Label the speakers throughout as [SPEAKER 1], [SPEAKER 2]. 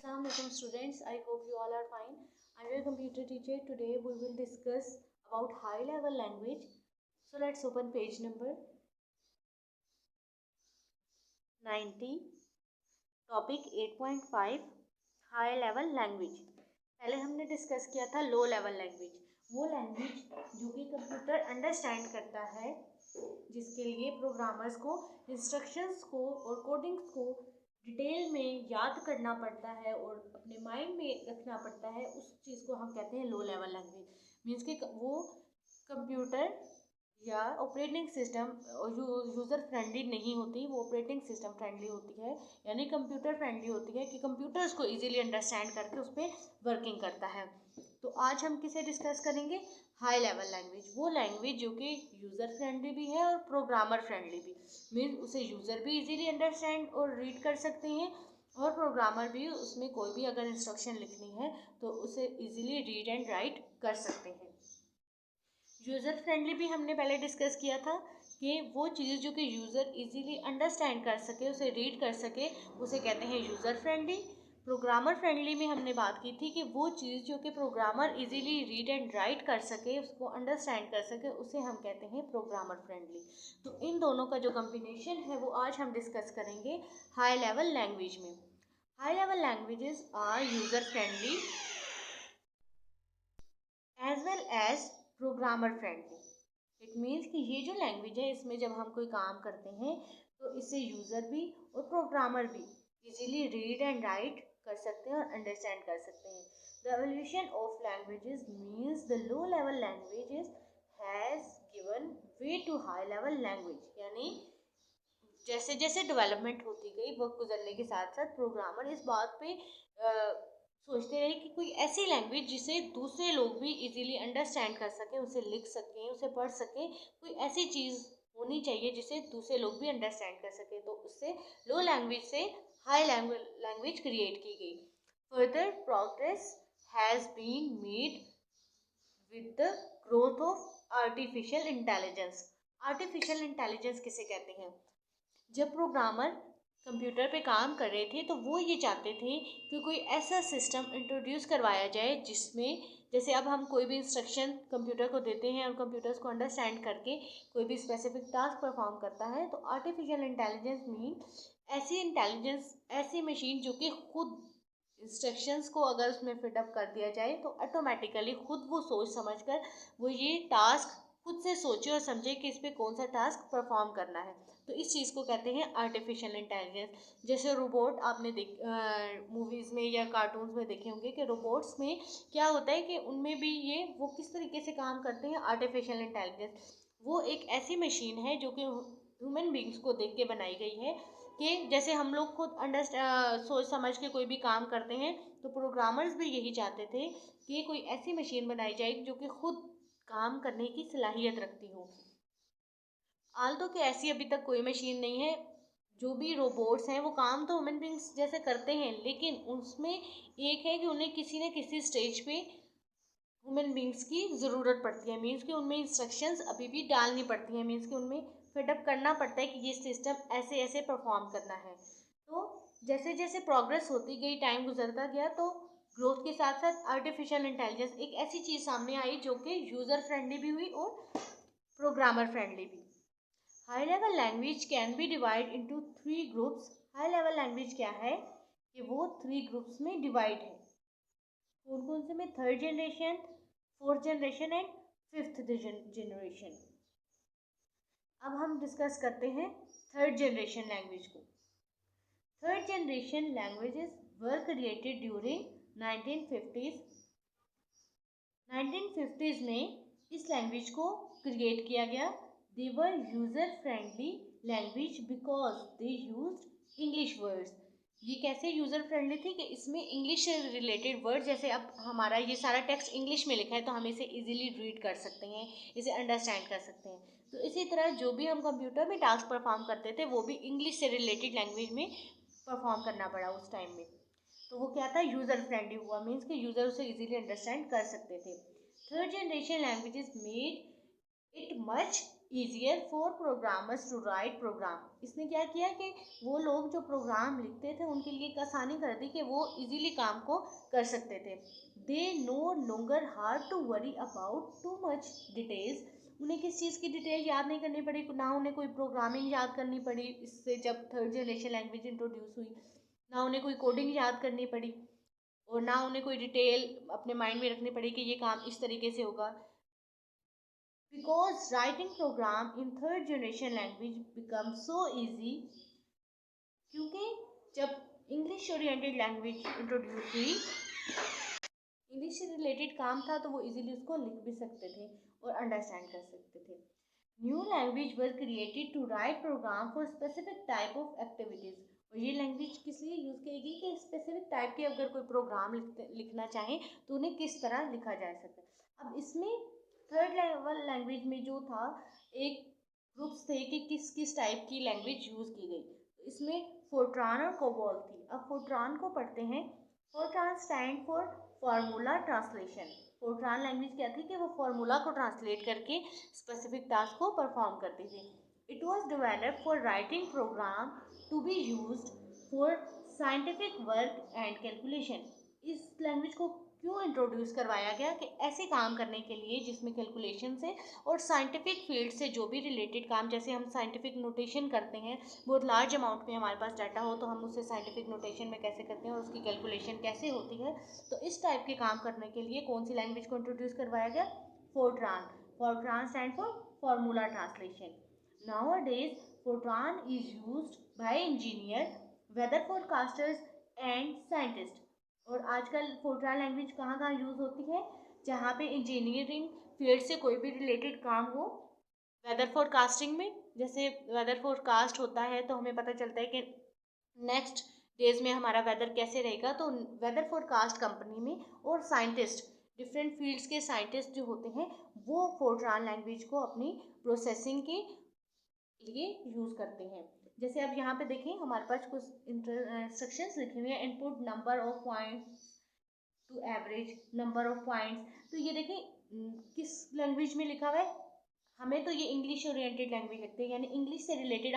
[SPEAKER 1] Assalamu alaikum students. I hope you all are fine. I'm your computer teacher. Today we will discuss about high level language. So let's open page number 90. Topic 8.5 high level language. पहले हमने discuss किया था low level language. वो language जो कि computer understand करता है, जिसके लिए प्रोग्रामर्स को इंस्ट्रक्शंस को और कोडिंग्स को डिटेल में याद करना पड़ता है और अपने माइंड में रखना पड़ता है. उस चीज़ को हम कहते हैं लो लेवल लैंग्वेज. मीन्स कि वो कंप्यूटर या ऑपरेटिंग सिस्टम यूज़र फ्रेंडली नहीं होती, वो ऑपरेटिंग सिस्टम फ्रेंडली होती है, यानी कंप्यूटर फ्रेंडली होती है कि कंप्यूटर्स को इजीली अंडरस्टैंड करके उस पर वर्किंग करता है. तो आज हम किसे डिस्कस करेंगे? High level language. वो लैंग्वेज जो कि यूज़र फ्रेंडली भी है और प्रोग्रामर फ्रेंडली भी. मीन्स उसे यूज़र भी इजीली अंडरस्टैंड और रीड कर सकते हैं और प्रोग्रामर भी उसमें कोई भी अगर इंस्ट्रक्शन लिखनी है तो उसे इजीली रीड एंड राइट कर सकते हैं. यूज़र फ्रेंडली भी हमने पहले डिस्कस किया था कि वो चीज़ जो कि यूज़र इजीली अंडरस्टैंड कर सके, उसे रीड कर सके, उसे कहते हैं यूज़र फ्रेंडली. प्रोग्रामर फ्रेंडली में हमने बात की थी कि वो चीज़ जो कि programmer easily read and right कर सके, उसको अंडरस्टैंड कर सके, उसे हम कहते हैं प्रोग्रामर फ्रेंडली. तो इन दोनों का जो कॉम्बिनेशन है वो आज हम डिस्कस करेंगे हाई लेवल लैंग्वेज में. High level languages are user friendly as well as programmer friendly. It means कि ये जो लैंग्वेज है, इसमें जब हम कोई काम करते हैं तो इसे यूज़र भी और प्रोग्रामर भी इजीली रीड एंड राइट कर सकते हैं और अंडरस्टैंड कर सकते हैं. The evolution of languages means the low level languages has given way to high level language. यानी जैसे जैसे डेवलपमेंट होती गई, वक्त गुजरने के साथ साथ प्रोग्रामर इस बात पे सोचते रहे कि कोई ऐसी लैंग्वेज जिसे दूसरे लोग भी इजीली अंडरस्टैंड कर सकें, उसे लिख सकें, उसे पढ़ सकें. कोई ऐसी चीज़ होनी चाहिए जिसे दूसरे लोग भी अंडरस्टैंड कर सकें. तो उससे लो लैंग्वेज से हाई लैंग्वेज क्रिएट की गई. Further progress has been made with the growth of artificial intelligence. Artificial intelligence किसे कहते हैं? जब प्रोग्रामर कंप्यूटर पे काम कर रहे थे तो वो ये चाहते थे कि कोई ऐसा सिस्टम इंट्रोड्यूस करवाया जाए जिसमें, जैसे अब हम कोई भी इंस्ट्रक्शन कंप्यूटर को देते हैं और कंप्यूटर्स को अंडरस्टैंड करके कोई भी स्पेसिफिक टास्क परफॉर्म करता है, तो आर्टिफिशियल इंटेलिजेंस मीन ऐसी इंटेलिजेंस, ऐसी मशीन जो कि खुद इंस्ट्रक्शंस को अगर उसमें फिटअप कर दिया जाए तो ऑटोमेटिकली खुद वो सोच समझ कर वो ये टास्क खुद से सोचे और समझे कि इस पर कौन सा टास्क परफॉर्म करना है. तो इस चीज़ को कहते हैं आर्टिफिशियल इंटेलिजेंस. जैसे रोबोट आपने मूवीज़ में या कार्टून्स में देखे होंगे कि रोबोट्स में क्या होता है कि उनमें भी ये वो किस तरीके से काम करते हैं. आर्टिफिशियल इंटेलिजेंस वो एक ऐसी मशीन है जो कि ह्यूमन बींग्स को देख के बनाई गई है कि जैसे हम लोग खुद सोच समझ के कोई भी काम करते हैं, तो प्रोग्रामर्स भी यही चाहते थे कि कोई ऐसी मशीन बनाई जाए जो कि खुद काम करने की सलाहियत रखती हो. आलतो कि ऐसी अभी तक कोई मशीन नहीं है. जो भी रोबोट्स हैं वो काम तो ह्यूमन बींग्स जैसे करते हैं, लेकिन उसमें एक है कि उन्हें किसी न किसी स्टेज पे ह्यूमन बींग्स की ज़रूरत पड़ती है. मीन्स कि उनमें इंस्ट्रक्शंस अभी भी डालनी पड़ती हैं. मीन्स कि उनमें फिटअप करना पड़ता है कि ये सिस्टम ऐसे ऐसे परफॉर्म करना है. तो जैसे जैसे प्रोग्रेस होती गई, टाइम गुजरता गया, तो ग्रोथ के साथ साथ आर्टिफिशियल इंटेलिजेंस एक ऐसी चीज़ सामने आई जो कि यूज़र फ्रेंडली भी हुई और प्रोग्रामर फ्रेंडली भी. High level language can be divide into 3 groups. High level language क्या है कि वो 3 ग्रुप्स में डिवाइड है. कौन कौन से में? Third generation, fourth generation and fifth generation. अब हम डिस्कस करते हैं थर्ड जनरेशन लैंग्वेज को. Third generation languages were created during 1950s. 1950s में इस लैंग्वेज को क्रिएट किया गया. They were user friendly language because they used English words. ये कैसे यूज़र फ्रेंडली थी कि इसमें इंग्लिश से रिलेटेड वर्ड, जैसे अब हमारा ये सारा टेक्स्ट इंग्लिश में लिखा है तो हम इसे इजीली रीड कर सकते हैं, इसे अंडरस्टैंड कर सकते हैं. तो इसी तरह जो भी हम कंप्यूटर में टास्क परफॉर्म करते थे वो भी इंग्लिश से रिलेटेड लैंग्वेज में परफॉर्म करना पड़ा उस टाइम में. तो वो क्या था? यूज़र फ्रेंडली हुआ. मीन्स कि यूज़र उसे इजीली अंडरस्टैंड कर सकते थे. Third generation languages made it much easier for programmers to write program. इसने क्या किया कि वो लोग जो प्रोग्राम लिखते थे उनके लिए एक आसानी कर दी कि वो इजीली काम को कर सकते थे। They no longer hard to worry about too much details. उन्हें किस चीज़ की डिटेल याद नहीं करनी पड़ी, ना उन्हें कोई प्रोग्रामिंग याद करनी पड़ी इससे जब थर्ड जनरेशन लैंग्वेज इंट्रोड्यूस हुई, ना उन्हें कोई कोडिंग याद करनी पड़ी और ना उन्हें कोई डिटेल अपने माइंड में रखनी पड़ी कि ये काम इस तरीके से होगा। Because writing program in third generation language becomes so easy, क्योंकि जब इंग्लिश ओरिएंटेड लैंग्वेज इंट्रोड्यूस हुई, इंग्लिश से रिलेटेड काम था तो वो इजीली उसको लिख भी सकते थे और अंडरस्टैंड कर सकते थे। New language were created to write program for specific type of activities. और ये लैंग्वेज किस लिए यूज़ करेगी कि स्पेसिफिक टाइप के अगर कोई प्रोग्राम लिखना चाहे तो उन्हें किस तरह लिखा जा सके। अब इसमें थर्ड लेवल लैंग्वेज में जो था एक ग्रुप्स थे कि किस किस टाइप की लैंग्वेज यूज़ की गई। तो इसमें फोर्ट्रान और कोबोल थी। अब फोर्ट्रान को पढ़ते हैं। Fortran stand for formula translation. Fortran language क्या थी कि वो फार्मूला को ट्रांसलेट करके स्पेसिफिक टास्क को परफॉर्म करती थी। It was developed for writing program to be used for scientific work and calculation. इस लैंग्वेज को क्यों इंट्रोड्यूस करवाया गया कि ऐसे काम करने के लिए जिसमें कैलकुलेशन से और साइंटिफिक फील्ड से जो भी रिलेटेड काम, जैसे हम साइंटिफिक नोटेशन करते हैं, बहुत लार्ज अमाउंट में हमारे पास डाटा हो तो हम उसे साइंटिफिक नोटेशन में कैसे करते हैं और उसकी कैलकुलेशन कैसे होती है, तो इस टाइप के काम करने के लिए कौन सी लैंग्वेज को इंट्रोड्यूस करवाया गया? Fortran. Fortran stand for formula translation. Nowadays, Fortran is used by engineer, weather forecasters and scientists। और आजकल फोर्ट्रान लैंग्वेज कहाँ कहाँ यूज़ होती है? जहाँ पे इंजीनियरिंग फील्ड से कोई भी रिलेटेड काम हो। वेदर फोरकास्टिंग में, जैसे वेदर फोरकास्ट होता है तो हमें पता चलता है कि नेक्स्ट डेज में हमारा वेदर कैसे रहेगा, तो वेदर फोरकास्ट कंपनी में और साइंटिस्ट, डिफरेंट फील्ड्स के साइंटिस्ट जो होते हैं वो फोर्ट्रान लैंग्वेज को अपनी प्रोसेसिंग के लिए यूज़ करते हैं। जैसे अब यहाँ पे देखें हमारे पास कुछ इंस्ट्रक्शंस लिखे हुए हैं। Input number of points to average number of points. तो ये देखें किस लैंग्वेज में लिखा हुआ है? हमें तो ये इंग्लिश ओरिएंटेड लैंग्वेज लगती है, यानी इंग्लिश से रिलेटेड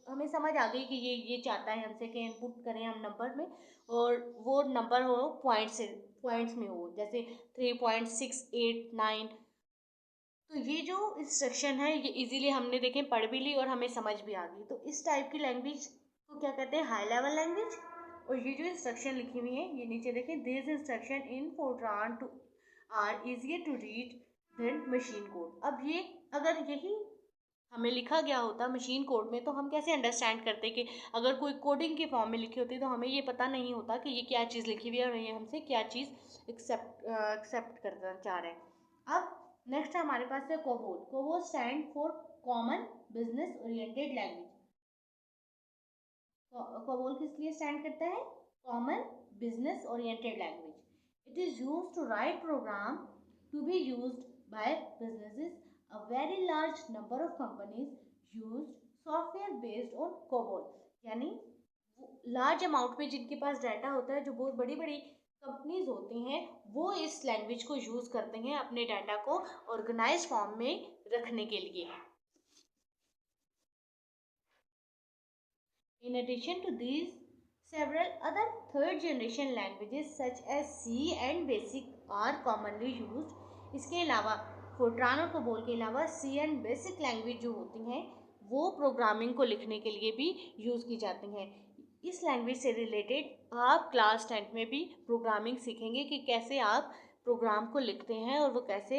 [SPEAKER 1] हमें समझ आ गई कि ये चाहता है हमसे कि इनपुट करें हम नंबर में और वो नंबर हो पॉइंट्स में हो, जैसे 3.689। तो ये जो इंस्ट्रक्शन है ये इजीली हमने देखें पढ़ भी ली और हमें समझ भी आ गई। तो इस टाइप की लैंग्वेज को क्या कहते हैं? High level language. और ये जो इंस्ट्रक्शन लिखी हुई है ये नीचे देखें, this instruction in Fortran to are easier to read than machine code. अब ये अगर यही हमें लिखा गया होता मशीन कोड में तो हम कैसे अंडरस्टैंड करते कि अगर कोई कोडिंग के फॉर्म में लिखी होती तो हमें ये पता नहीं होता कि ये क्या चीज़ लिखी हुई है और ये हमसे क्या चीज़ एक्सेप्ट करना चाह रहे हैं। अब नेक्स्ट हमारे पास है COBOL. COBOL stand for common business oriented language. COBOL किस लिए स्टैंड करता है? Common business oriented language. It is used to write program to be used by businesses. A very large number of companies use software based on COBOL। यानी large amount में जिनके पास data होता है, जो बहुत बड़ी बड़ी कंपनीज होती हैं, वो इस लैंग्वेज को यूज़ करते हैं अपने डाटा को ऑर्गेनाइज फॉर्म में रखने के लिए। In addition to these, several other third generation languages such as C and Basic are commonly used। इसके अलावा फोर्ट्रान और कोबोल के अलावा सी एंड बेसिक लैंग्वेज जो होती हैं वो प्रोग्रामिंग को लिखने के लिए भी यूज़ की जाती हैं। इस लैंग्वेज से रिलेटेड आप क्लास 10 में भी प्रोग्रामिंग सीखेंगे कि कैसे आप प्रोग्राम को लिखते हैं और वो कैसे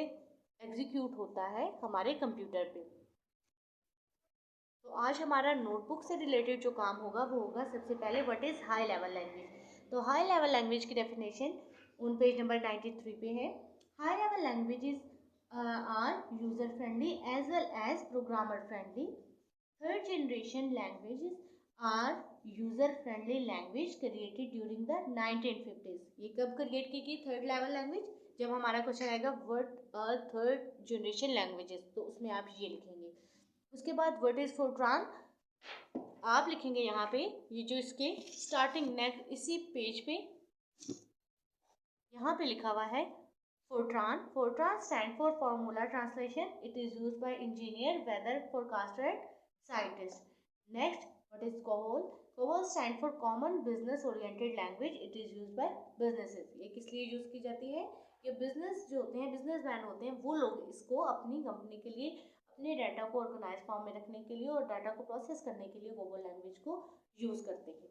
[SPEAKER 1] एग्जीक्यूट होता है हमारे कंप्यूटर पे। तो आज हमारा नोटबुक से रिलेटेड जो काम होगा वो होगा सबसे पहले what is high level language. तो हाई लेवल लैंग्वेज की डेफिनेशन उन पेज नंबर 93 पे है। High level languages are user friendly as well as programmer friendly. Third generation languages are user friendly language created during the 1950s। ये कब create की गई third level language? जब हमारा question आएगा what are third generation languages, तो उसमें आप ये लिखेंगे। उसके बाद व्हाट इज़ फोर्ट्रान आप लिखेंगे यहाँ पे, ये जो इसके स्टार्टिंग नेक्स्ट इसी पेज पे यहाँ पे लिखा हुआ है Fortran stand for formula translation. It is used by engineer, weather forecaster, and scientists. Next, what is COBOL? COBOL stand for common business oriented language. It is used by businesses. ये किस लिए use की जाती है? ये business जो होते हैं, बिजनेसमैन होते हैं, वो लोग इसको अपनी कंपनी के लिए, अपने डाटा को ऑर्गेनाइज फॉर्म में रखने के लिए और डाटा को प्रोसेस करने के लिए कोबोल लैंग्वेज को यूज करते हैं.